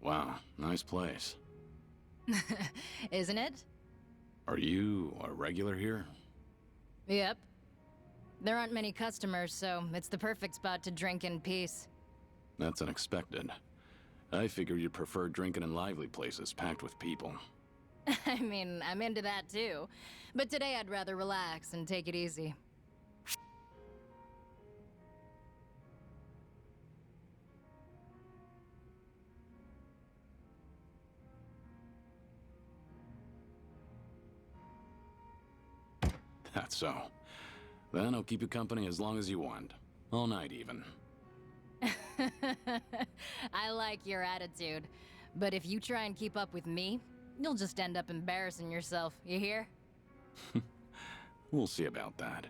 Wow, nice place. Isn't it? Are you a regular here? Yep. There aren't many customers, so it's the perfect spot to drink in peace. That's unexpected. I figured you'd prefer drinking in lively places packed with people. I mean, I'm into that too. But today I'd rather relax and take it easy. That's so. Then I'll keep you company as long as you want. All night, even. I like your attitude. But if you try and keep up with me, you'll just end up embarrassing yourself, you hear? We'll see about that.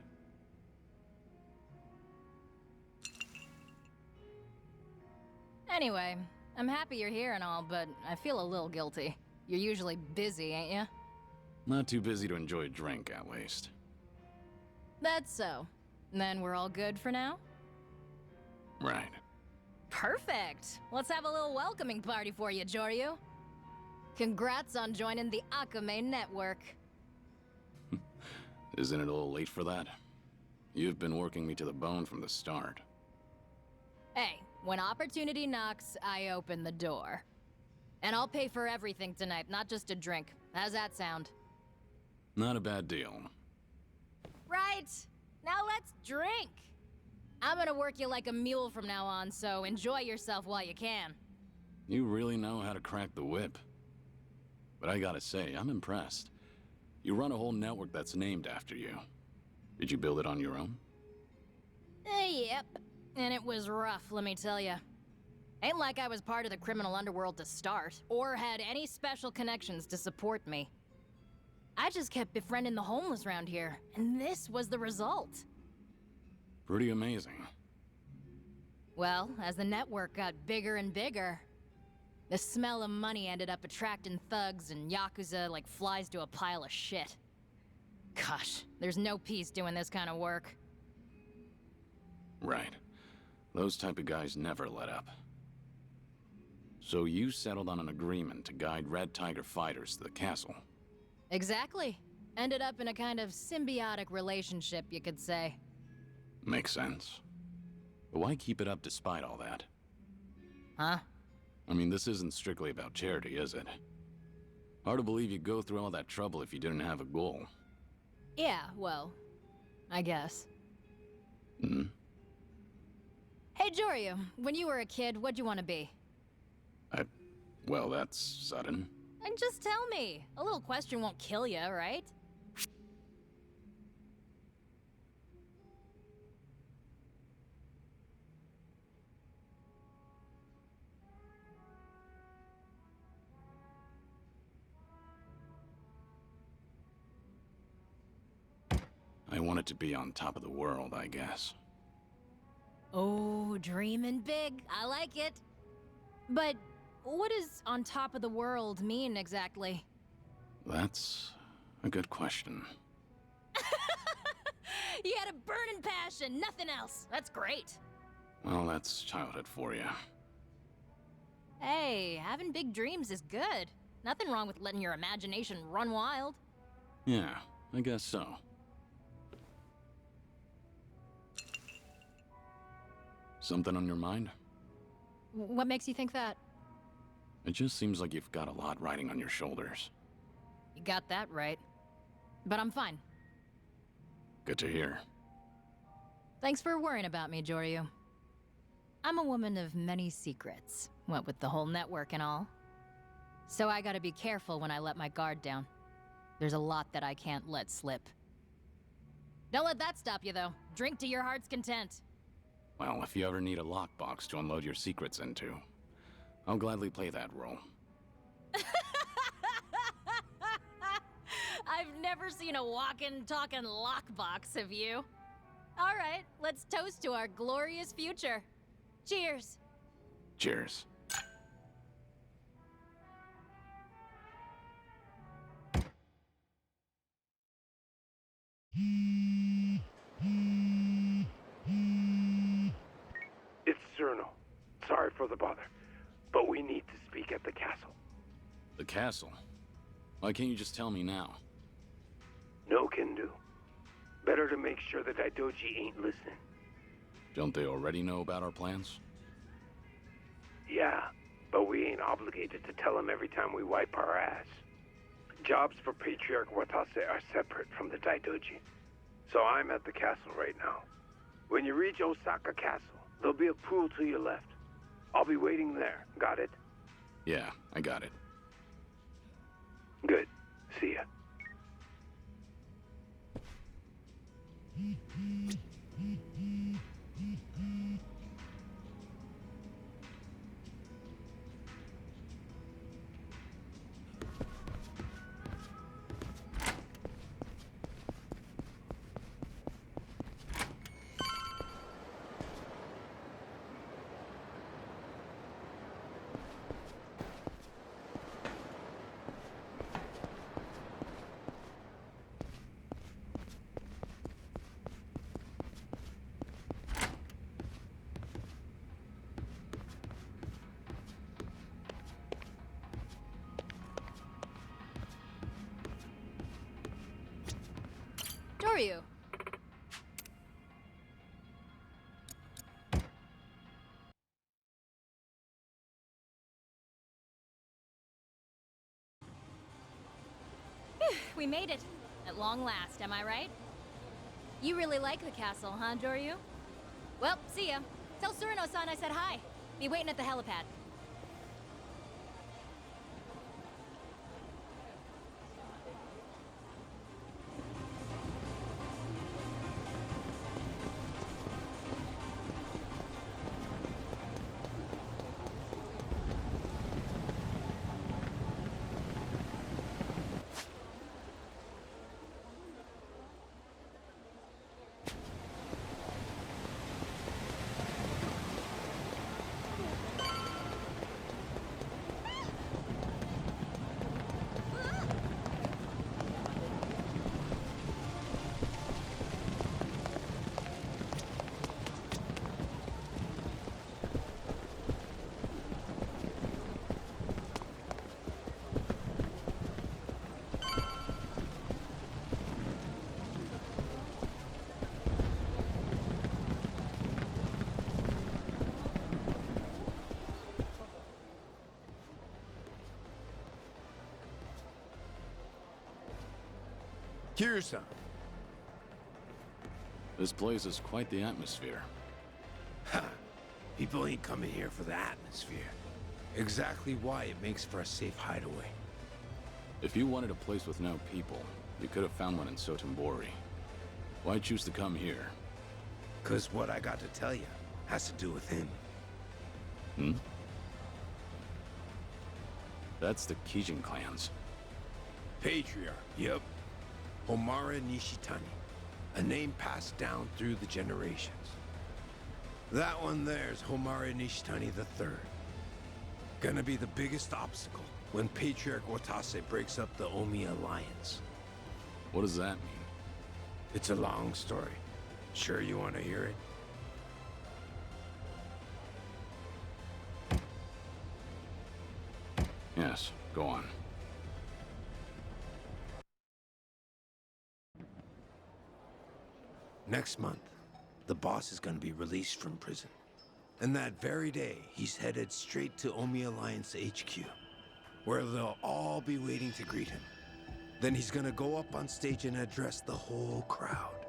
Anyway, I'm happy you're here and all, but I feel a little guilty. You're usually busy, ain't ya? Not too busy to enjoy a drink, at least. That's so. Then we're all good for now? Right. Perfect! Let's have a little welcoming party for you, Joryu. Congrats on joining the Akame network. Isn't it a little late for that? You've been working me to the bone from the start. Hey, when opportunity knocks, I open the door. And I'll pay for everything tonight, not just a drink. How's that sound? Not a bad deal. Right! Now let's drink! I'm gonna work you like a mule from now on, so enjoy yourself while you can. You really know how to crack the whip. But I gotta say, I'm impressed. You run a whole network that's named after you. Did you build it on your own? Yep. And it was rough, let me tell ya. Ain't like I was part of the criminal underworld to start, or had any special connections to support me. I just kept befriending the homeless around here, and this was the result. Pretty amazing. Well, as the network got bigger and bigger, the smell of money ended up attracting thugs and yakuza like flies to a pile of shit. Gosh, there's no peace doing this kind of work. Right. Those type of guys never let up. So you settled on an agreement to guide Red Tiger fighters to the castle. Exactly. Ended up in a kind of symbiotic relationship, you could say. Makes sense. But why keep it up despite all that? Huh? I mean, this isn't strictly about charity, is it? Hard to believe you'd go through all that trouble if you didn't have a goal. Yeah, well, I guess. Hmm? Hey, Joryu, when you were a kid, what'd you want to be? Well, that's sudden. And just tell me. A little question won't kill you, right? I wanted to be on top of the world, I guess. Oh, dreaming big. I like it. But what does on top of the world mean exactly? That's a good question. You had a burning passion, nothing else. That's great. Well, that's childhood for you. Hey, having big dreams is good. Nothing wrong with letting your imagination run wild. Yeah, I guess so. Something on your mind? What makes you think that? It just seems like you've got a lot riding on your shoulders. You got that right. But I'm fine. Good to hear. Thanks for worrying about me, Joryu. I'm a woman of many secrets, what with the whole network and all. So I gotta be careful when I let my guard down. There's a lot that I can't let slip. Don't let that stop you, though. Drink to your heart's content. Well, if you ever need a lockbox to unload your secrets into, I'll gladly play that role. I've never seen a walking, talking lockbox, have you? All right, let's toast to our glorious future. Cheers. Cheers. It's Cerno. Sorry for the bother. but we need to speak at the castle. The castle? Why can't you just tell me now? No can do. Better to make sure the Daidoji ain't listening. Don't they already know about our plans? Yeah, but we ain't obligated to tell them every time we wipe our ass. Jobs for Patriarch Watase are separate from the Daidoji. So I'm at the castle right now. When you reach Osaka Castle, there'll be a pool to your left. I'll be waiting there. Got it? Yeah, I got it. Good. See ya. Doryu. We made it. At long last, am I right? You really like the castle, huh, Doryu? Well, see ya. Tell Surino-san I said hi. Be waiting at the helipad. Kiryu-san. This place is quite the atmosphere. Ha! People ain't coming here for the atmosphere. Exactly why it makes for a safe hideaway. If you wanted a place with no people, you could have found one in Sotenbori. Why choose to come here? 'Cause what I got to tell you has to do with him. Hmm? That's the Kijin clans. Patriarch, yep. Homara Nishitani. A name passed down through the generations. That one there's Homara Nishitani III. Gonna be the biggest obstacle when Patriarch Watase breaks up the Omi Alliance. What does that mean? It's a long story. Sure you want to hear it? Yes, go on. Next month, the boss is gonna be released from prison. And that very day, he's headed straight to Omi Alliance HQ, where they'll all be waiting to greet him. Then he's gonna go up on stage and address the whole crowd.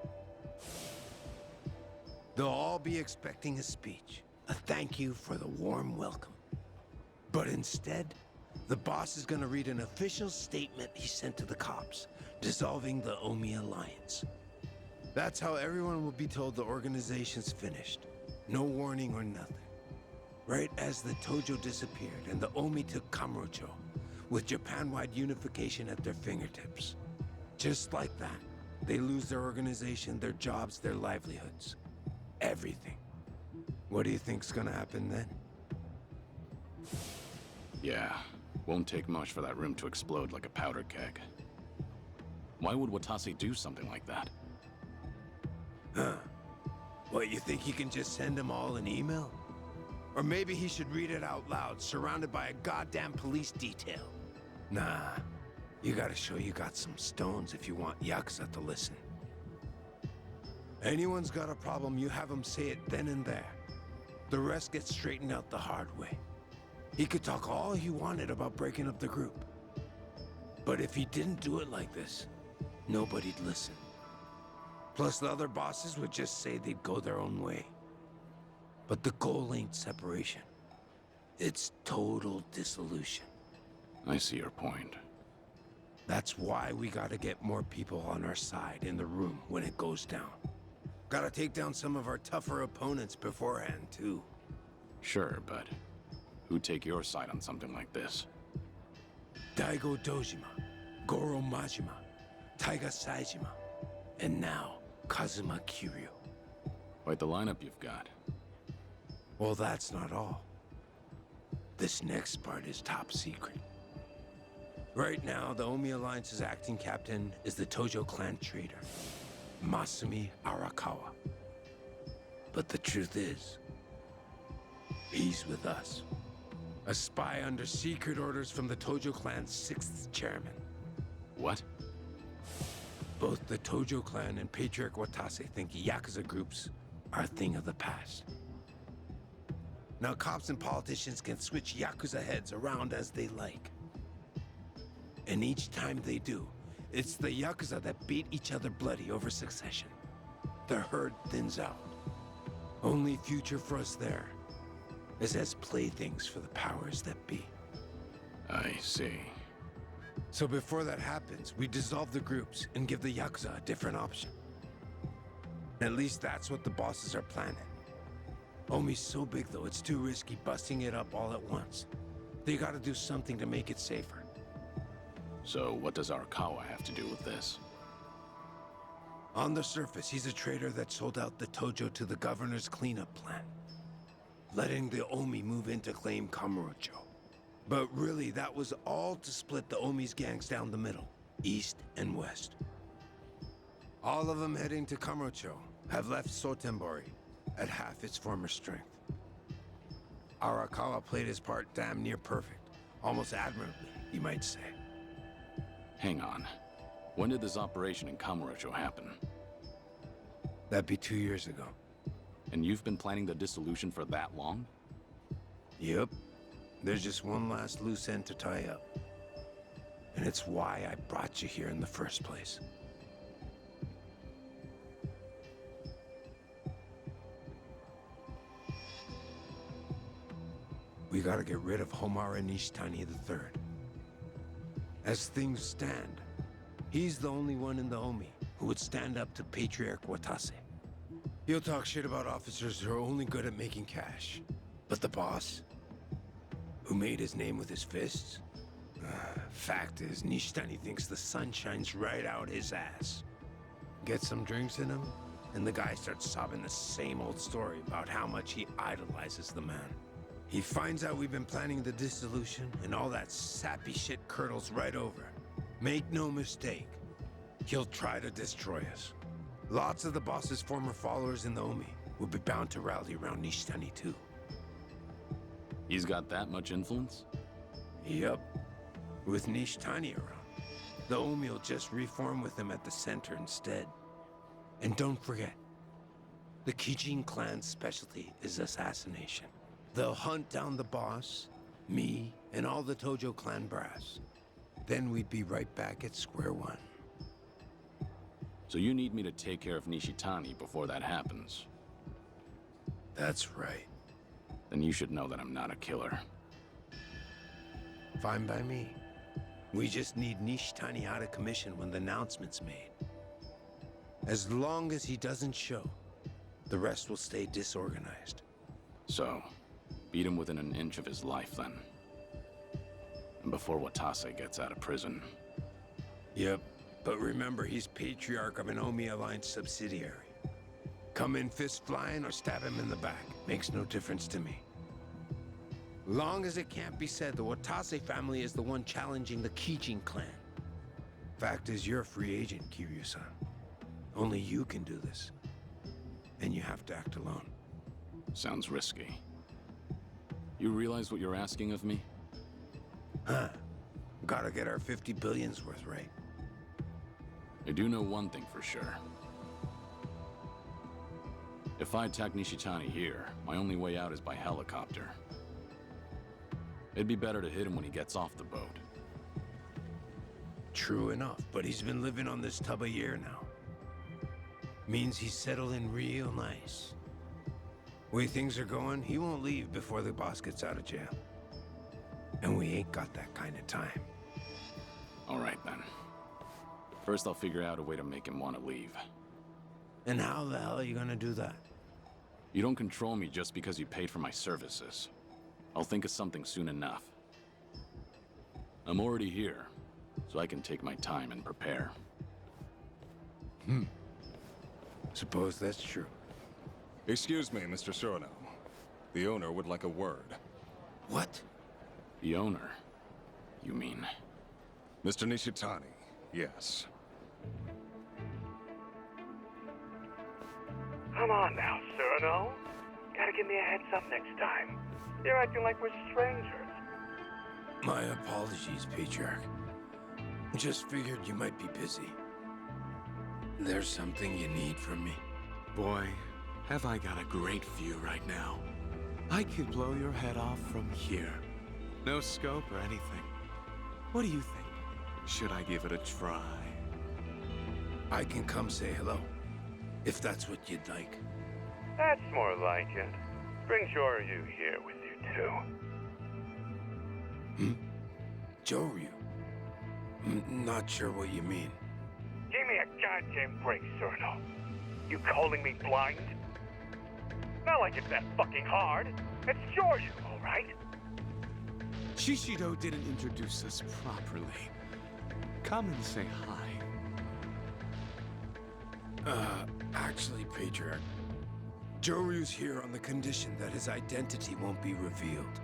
They'll all be expecting a speech, a thank you for the warm welcome. But instead, the boss is gonna read an official statement he sent to the cops, dissolving the Omi Alliance. That's how everyone will be told the organization's finished. No warning or nothing. Right as the Tojo disappeared and the Omi took Kamurocho, with Japan-wide unification at their fingertips. Just like that, they lose their organization, their jobs, their livelihoods. Everything. What do you think's gonna happen then? Yeah, won't take much for that room to explode like a powder keg. Why would Watase do something like that? Huh? What, you think he can just send them all an email? Or maybe he should read it out loud, surrounded by a goddamn police detail. Nah, you gotta show you got some stones if you want Yakuza to listen. Anyone's got a problem, you have him say it then and there. The rest gets straightened out the hard way. He could talk all he wanted about breaking up the group. But if he didn't do it like this, nobody'd listen. Plus, the other bosses would just say they'd go their own way. But the goal ain't separation. It's total dissolution. I see your point. That's why we gotta get more people on our side in the room when it goes down. Gotta take down some of our tougher opponents beforehand, too. Sure, but who'd take your side on something like this? Daigo Dojima, Goro Majima, Taiga Saejima, and now Kazuma Kiryu. Quite the lineup you've got. Well, that's not all. This next part is top secret. Right now, the Omi Alliance's acting captain is the Tojo clan traitor, Masumi Arakawa. But the truth is, he's with us. A spy under secret orders from the Tojo clan's 6th chairman. What? Both the Tojo clan and Patriarch Watase think Yakuza groups are a thing of the past. Now cops and politicians can switch Yakuza heads around as they like. And each time they do, it's the Yakuza that beat each other bloody over succession. The herd thins out. Only future for us there is as playthings for the powers that be. I see. So before that happens, we dissolve the groups and give the Yakuza a different option. At least that's what the bosses are planning. Omi's so big though, it's too risky busting it up all at once. They gotta do something to make it safer. So what does Arakawa have to do with this? On the surface, he's a traitor that sold out the Tojo to the governor's cleanup plan, letting the Omi move in to claim Kamurocho. But really, that was all to split the Omi's gangs down the middle, east and west. All of them heading to Kamurocho have left Sotenbori at half its former strength. Arakawa played his part damn near perfect, almost admirably, you might say. Hang on. When did this operation in Kamurocho happen? That'd be 2 years ago. And you've been planning the dissolution for that long? Yep. There's just one last loose end to tie up. And it's why I brought you here in the first place. We gotta get rid of Homara Nishitani III. As things stand, he's the only one in the Omi who would stand up to Patriarch Watase. He'll talk shit about officers who are only good at making cash. But the boss, who made his name with his fists? Fact is, Nishitani thinks the sun shines right out his ass. Get some drinks in him, and the guy starts sobbing the same old story about how much he idolizes the man. He finds out we've been planning the dissolution, and all that sappy shit curdles right over. Make no mistake, he'll try to destroy us. Lots of the boss's former followers in the Omi will be bound to rally around Nishitani too. He's got that much influence? Yup. With Nishitani around, the Omi will just reform with him at the center instead. And don't forget, the Kijin clan's specialty is assassination. They'll hunt down the boss, me, and all the Tojo clan brass. Then we'd be right back at square one. So you need me to take care of Nishitani before that happens? That's right. Then you should know that I'm not a killer. Fine by me. We just need Nishitani out of commission when the announcement's made. As long as he doesn't show, the rest will stay disorganized. So, beat him within an inch of his life then. And before Watase gets out of prison. Yep, but remember he's Patriarch of an Omi Alliance subsidiary. Come in fist flying or stab him in the back. Makes no difference to me. Long as it can't be said the Watase family is the one challenging the Kijin clan. Fact is, you're a free agent, Kiryu-san. Only you can do this. And you have to act alone. Sounds risky. You realize what you're asking of me? Huh. Gotta get our 50 billion's worth right. I do know one thing for sure. If I attack Nishitani here, my only way out is by helicopter. It'd be better to hit him when he gets off the boat. True enough, but he's been living on this tub a year now. Means he's settled in real nice. Way things are going, he won't leave before the boss gets out of jail. And we ain't got that kind of time. All right, then. First, I'll figure out a way to make him want to leave. And how the hell are you gonna do that? You don't control me just because you paid for my services. I'll think of something soon enough. I'm already here, so I can take my time and prepare. Suppose that's true. Excuse me, Mr. Surno. The owner would like a word. What? The owner, you mean? Mr. Nishitani, yes. Come on now, Cyrano. Gotta give me a heads up next time. You're acting like we're strangers. My apologies, Patriarch. Just figured you might be busy. There's something you need from me. Boy, have I got a great view right now. I could blow your head off from here. No scope or anything. What do you think? Should I give it a try? I can come say hello, if that's what you'd like. That's more like it. Bring Joryu here with you, too. Joryu? Not sure what you mean. Give me a goddamn break, Cyrano. You calling me blind? Not like it's that fucking hard. It's Joryu, all right? Shishido didn't introduce us properly. Come and say hi. Actually, Patriarch, Joryu's here on the condition that his identity won't be revealed.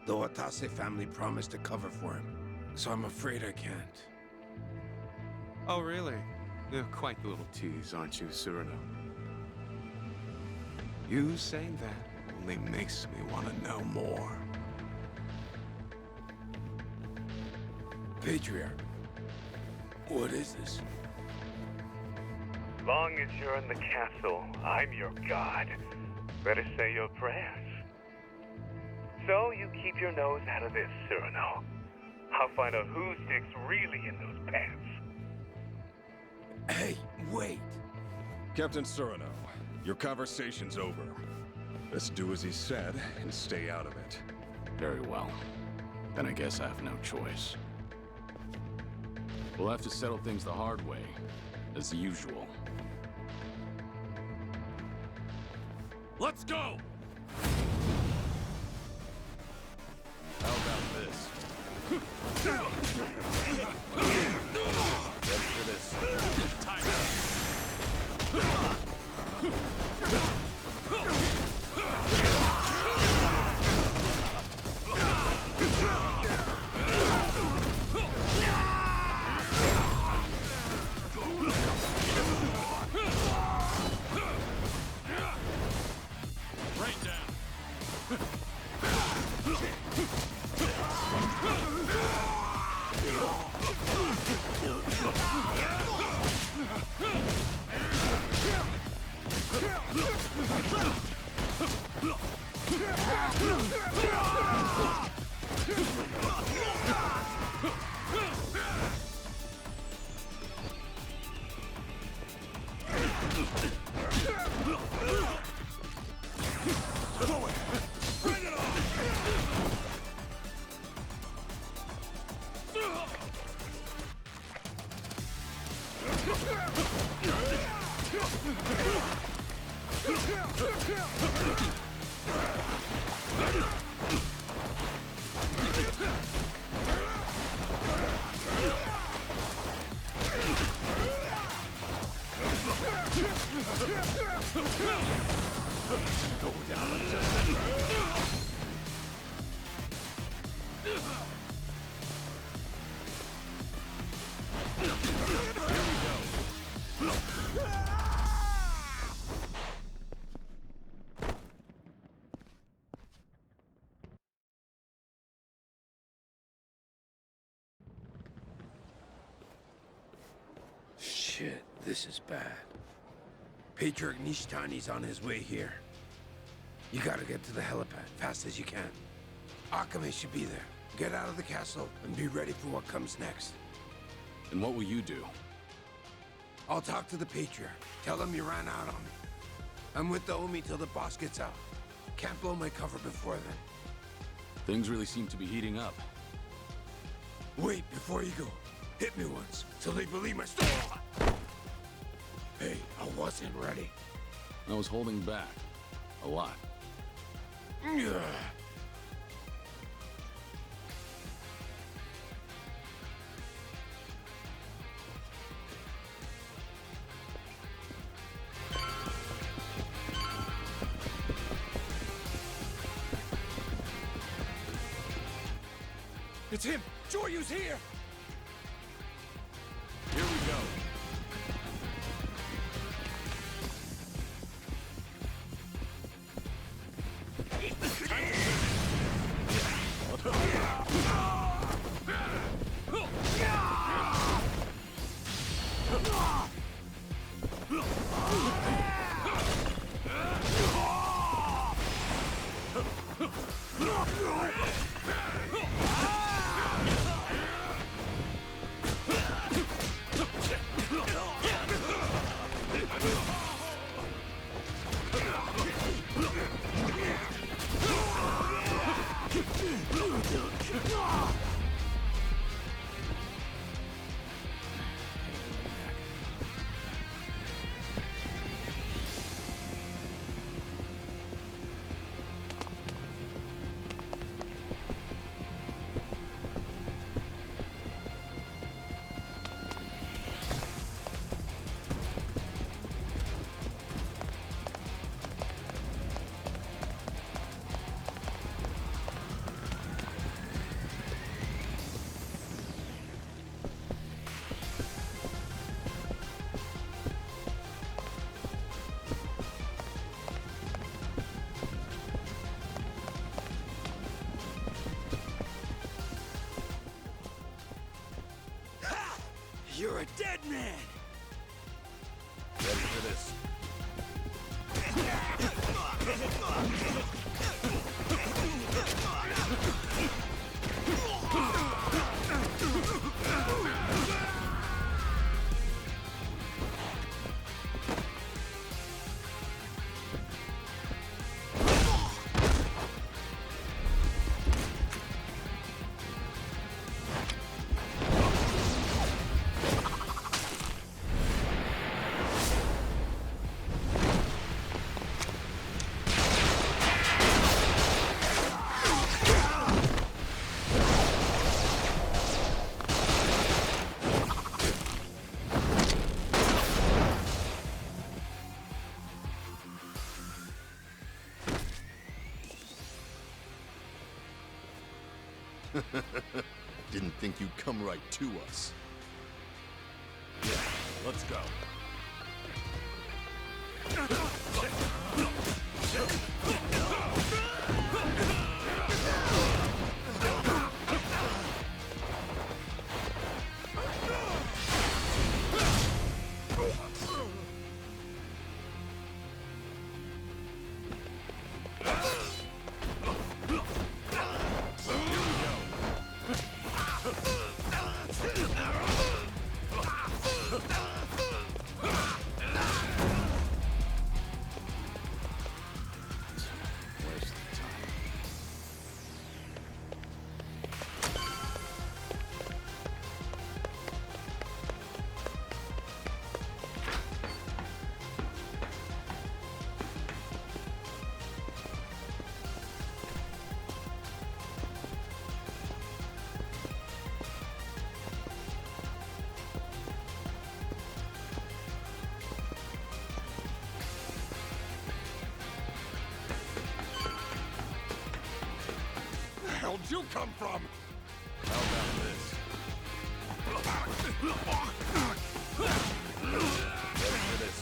The Watase family promised to cover for him, so I'm afraid I can't. Oh, really? You're quite the little tease, aren't you, Cyrano? You saying that only makes me want to know more. Patriarch, what is this? Long as you're in the castle, I'm your god. Better say your prayers. So you keep your nose out of this, Cyrano. I'll find out whose dick's really in those pants. Hey, wait. Captain Surno, your conversation's over. Let's do as he said and stay out of it. Very well. Then I guess I have no choice. We'll have to settle things the hard way, as usual. Let's go! How about this? Ready for this? Time. Right down. This is bad. Patriarch Nishtani's on his way here. You gotta get to the helipad fast as you can. Akame should be there. Get out of the castle and be ready for what comes next. And what will you do? I'll talk to the Patriarch. Tell him you ran out on me. I'm with the Omi till the boss gets out. Can't blow my cover before then. Things really seem to be heating up. Wait before you go. Hit me once, till they believe my story. Hey, I wasn't ready. I was holding back. A lot. Ugh. It's him! Joryu's here! Here we go. You're a dead man! Ready for this. Didn't think you'd come right to us. Yeah, let's go. Where'd you come from? How about this? Ready for this.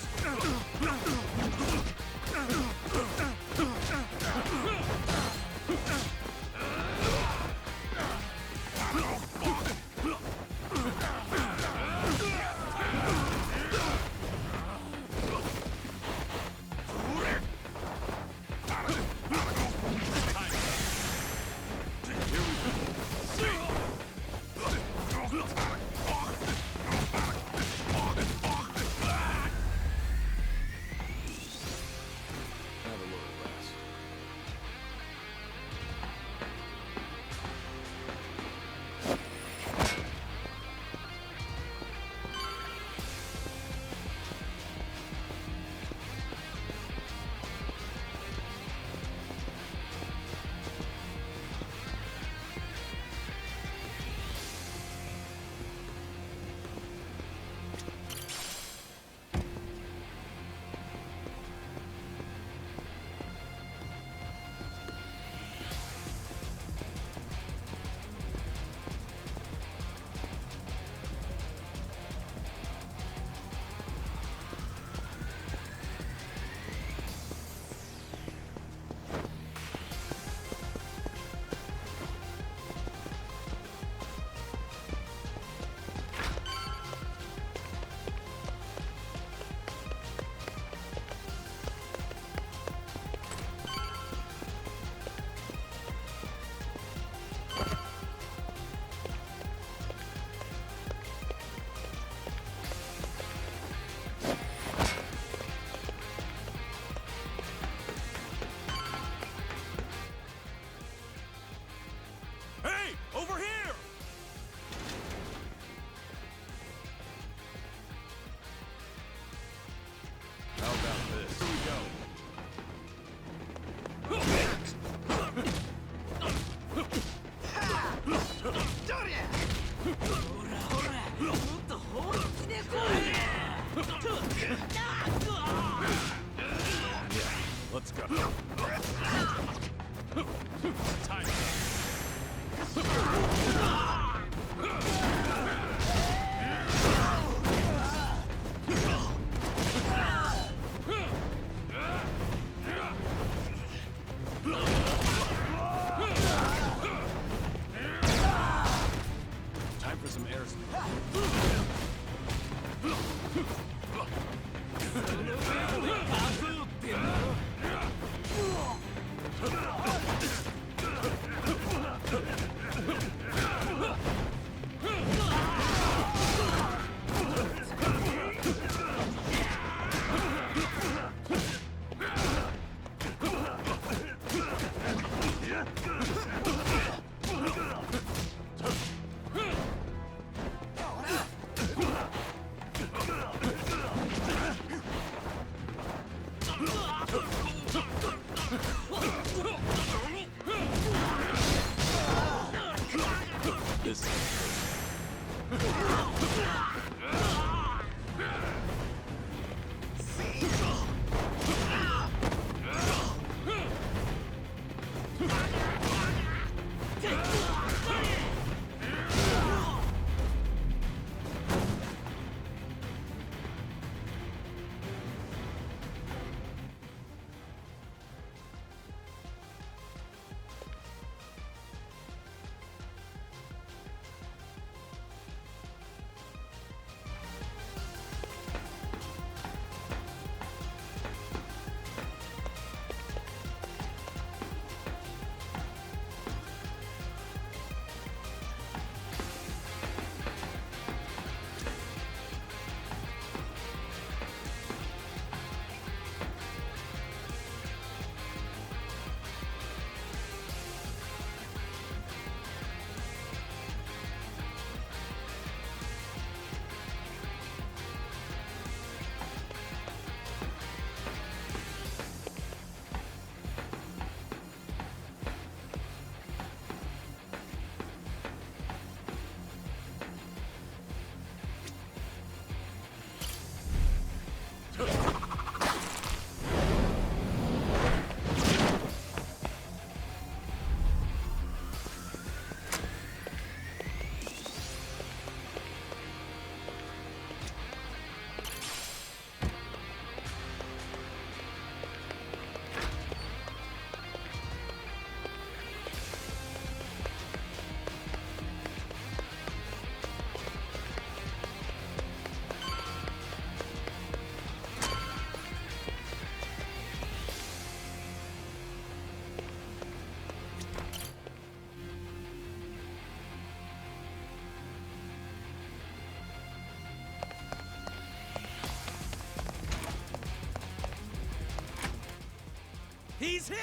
He's here!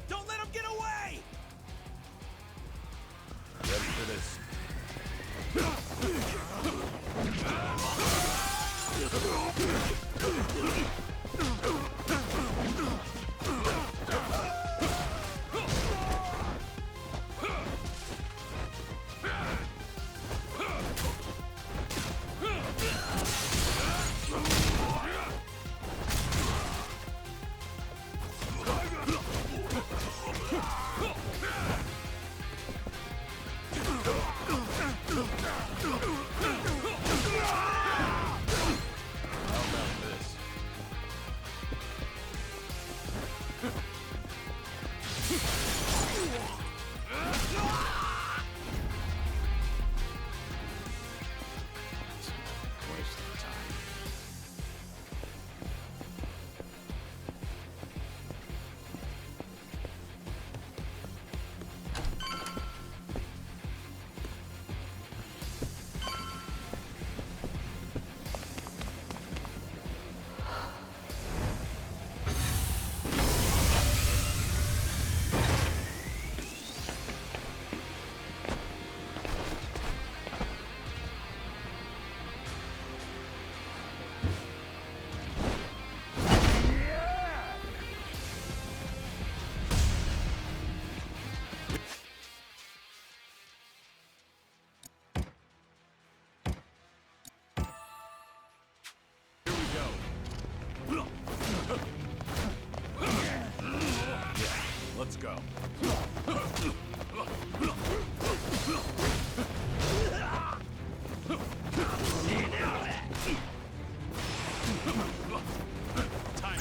Don't let him get away! Ready for this? Let's go. Time.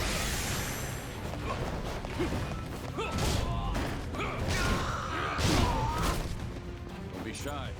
Don't be shy.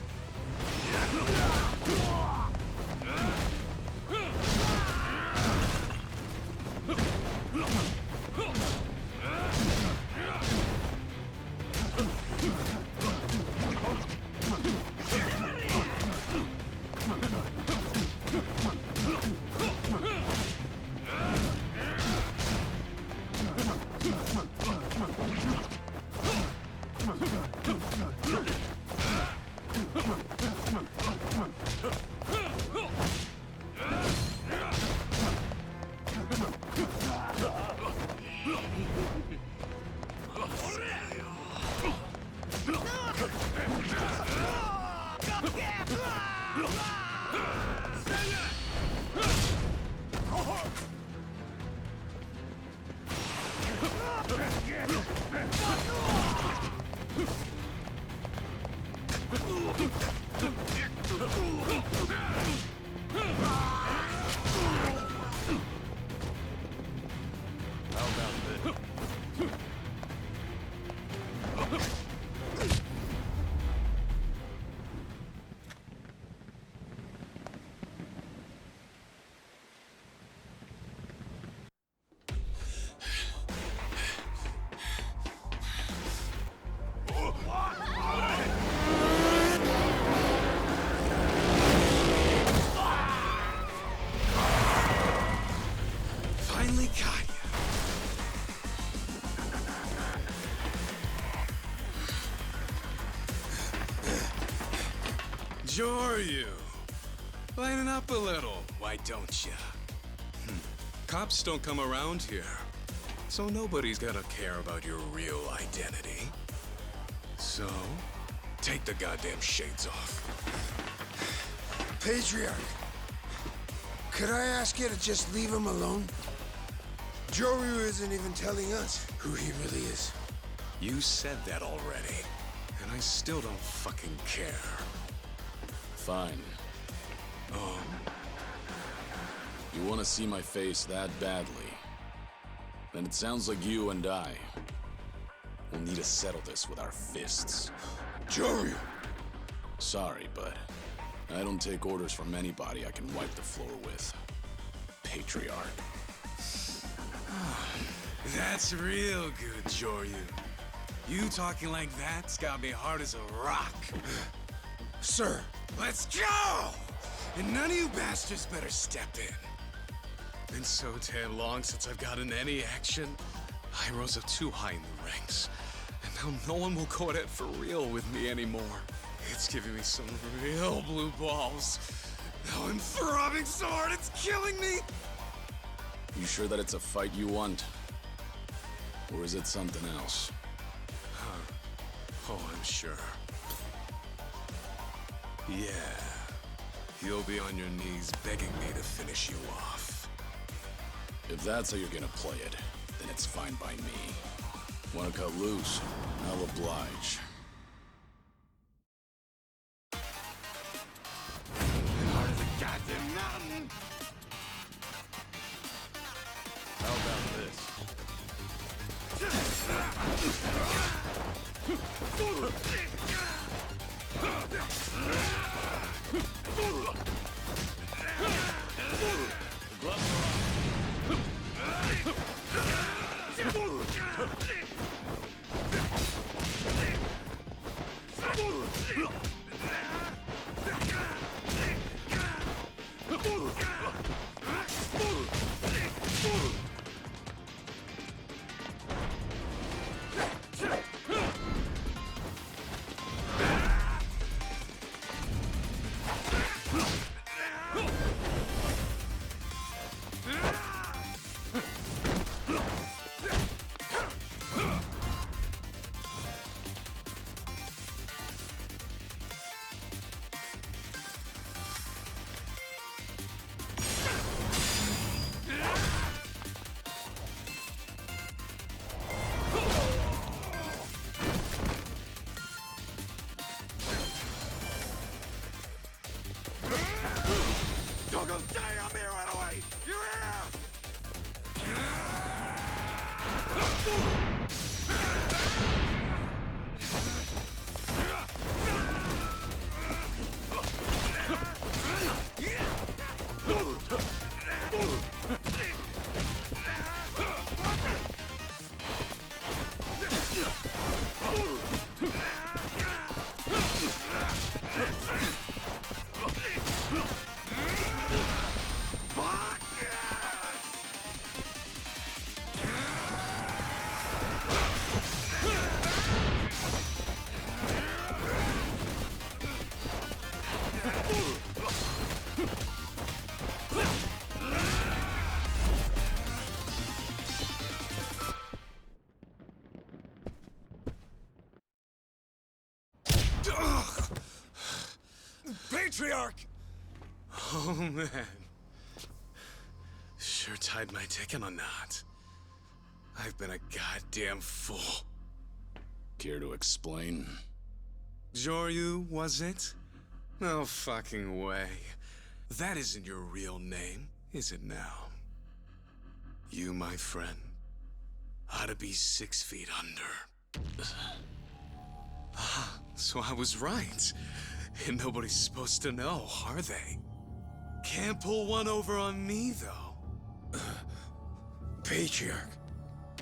Finally got you. Joryu, lighten up a little, why don't you? Cops don't come around here, so nobody's gonna care about your real identity. So, take the goddamn shades off. Patriarch, could I ask you to just leave him alone? Joryu isn't even telling us who he really is. You said that already, and I still don't fucking care. Fine. Oh, You want to see my face that badly? Then it sounds like you and I will need to settle this with our fists. Joryu! Sorry, but I don't take orders from anybody I can wipe the floor with. Patriarch. that's real good, Joryu. You talking like that's got me hard as a rock. Sir! Let's go! And none of you bastards better step in. Been so damn long since I've gotten any action. I rose up too high in the ranks, and now no one will go at it for real with me anymore. It's giving me some real blue balls. Now I'm throbbing so hard it's killing me! You sure that it's a fight you want? Or is it something else? Oh, I'm sure. Yeah. You'll be on your knees begging me to finish you off. If that's how you're gonna play it, then it's fine by me. Wanna cut loose? I'll oblige. Hard as a goddamn mountain. How about this? Don't go stay up here right away! You Patriarch! Oh, man. Sure tied my dick in a knot. I've been a goddamn fool. Care to explain? Joryu, was it? No fucking way. That isn't your real name, is it now? You, my friend, ought to be 6 feet under. So I was right. And nobody's supposed to know, are they? Can't pull one over on me, though. Patriarch,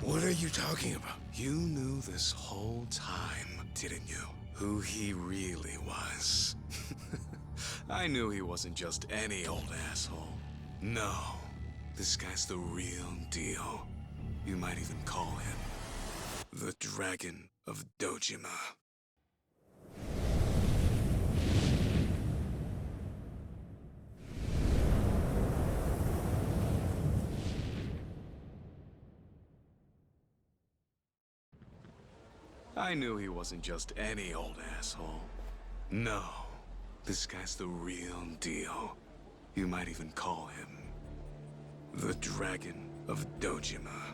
what are you talking about? You knew this whole time, didn't you? Who he really was. I knew he wasn't just any old asshole. No, this guy's the real deal. You might even call him the Dragon of Dojima. I knew he wasn't just any old asshole. No, this guy's the real deal. You might even call him the Dragon of Dojima.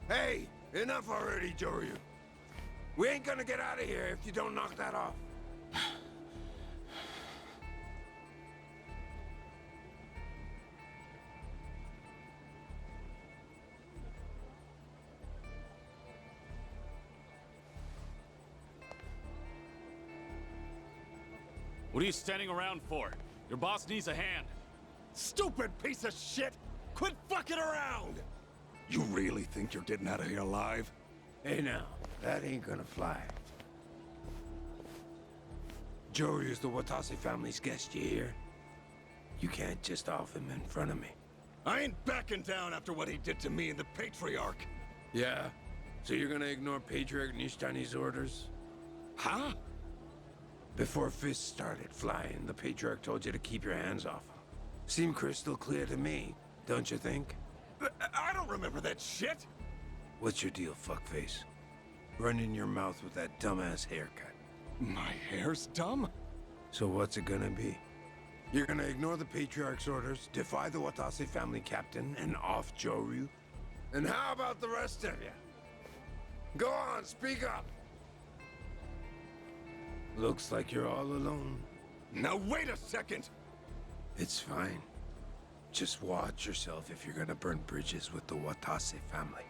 Hey, enough already, Joryu. We ain't gonna get out of here if you don't knock that off. What are you standing around for? Your boss needs a hand. Stupid piece of shit! Quit fucking around! You really think you're getting out of here alive? Hey now, that ain't gonna fly. Joryu's the Watase family's guest, you hear? You can't just off him in front of me. I ain't backing down after what he did to me and the Patriarch. Yeah? So you're gonna ignore Patriarch Nishtani's orders? Huh? Before fists started flying, the Patriarch told you to keep your hands off him. Seemed crystal clear to me, don't you think? I don't remember that shit! What's your deal, fuckface? Running your mouth with that dumbass haircut. My hair's dumb? So what's it gonna be? You're gonna ignore the Patriarch's orders, defy the Watase family captain, and off Joryu? And how about the rest of you? Go on, speak up! Looks like you're all alone. Now wait a second! It's fine. Just watch yourself if you're gonna burn bridges with the Watase family.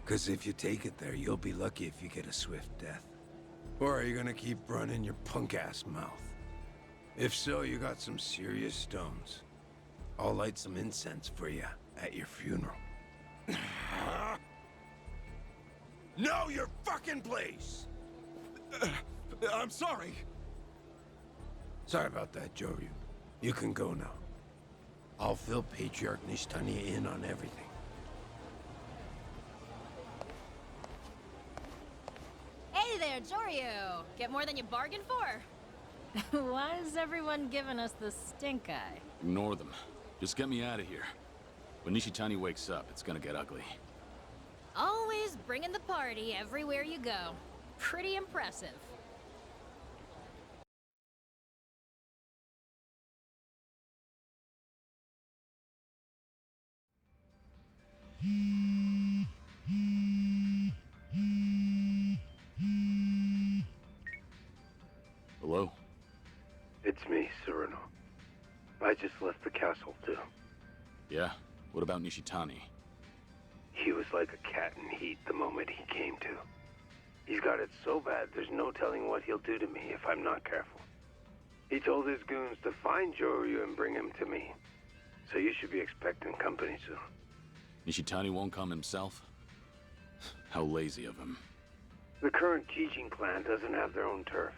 Cause if you take it there, you'll be lucky if you get a swift death. Or are you gonna keep running your punk-ass mouth? If so, you got some serious stones. I'll light some incense for you at your funeral. Know your fucking place! I'm sorry. Sorry about that, Joryu. You can go now. I'll fill Patriarch Nishtani in on everything. Hey there, Joryu! Get more than you bargained for? Why is everyone giving us the stink eye? Ignore them. Just get me out of here. When Nishitani wakes up, it's gonna get ugly. Always bringing the party everywhere you go. Pretty impressive. Hello? It's me, Cyrano. I just left the castle, too. Yeah? What about Nishitani? He was like a cat in heat the moment he came to. He's got it so bad there's no telling what he'll do to me if I'm not careful. He told his goons to find Joryu and bring him to me. So you should be expecting company soon. Nishitani won't come himself? How lazy of him. The current Kijin clan doesn't have their own turf.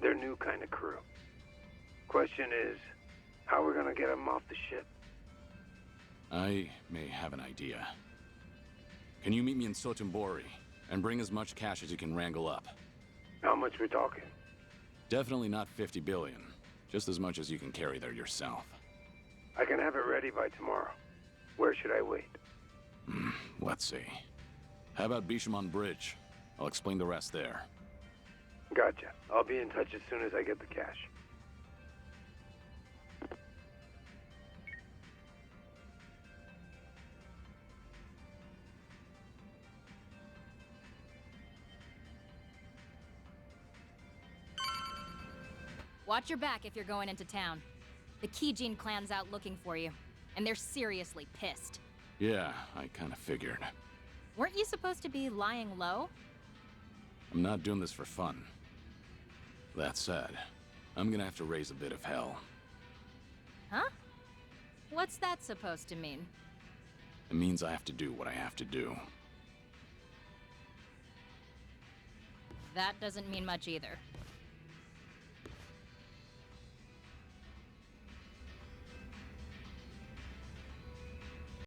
They're new kind of crew. Question is, how we're gonna get him off the ship? I may have an idea. Can you meet me in Sotenbori and bring as much cash as you can wrangle up? How much we're talking? Definitely not 50 billion. Just as much as you can carry there yourself. I can have it ready by tomorrow. Where should I wait? Let's see. How about Bishamon Bridge? I'll explain the rest there. Gotcha. I'll be in touch as soon as I get the cash. Watch your back if you're going into town. The Kijin clan's out looking for you, and they're seriously pissed. Yeah, I kinda figured. Weren't you supposed to be lying low? I'm not doing this for fun. That said, I'm gonna have to raise a bit of hell. Huh? What's that supposed to mean? It means I have to do what I have to do. That doesn't mean much either.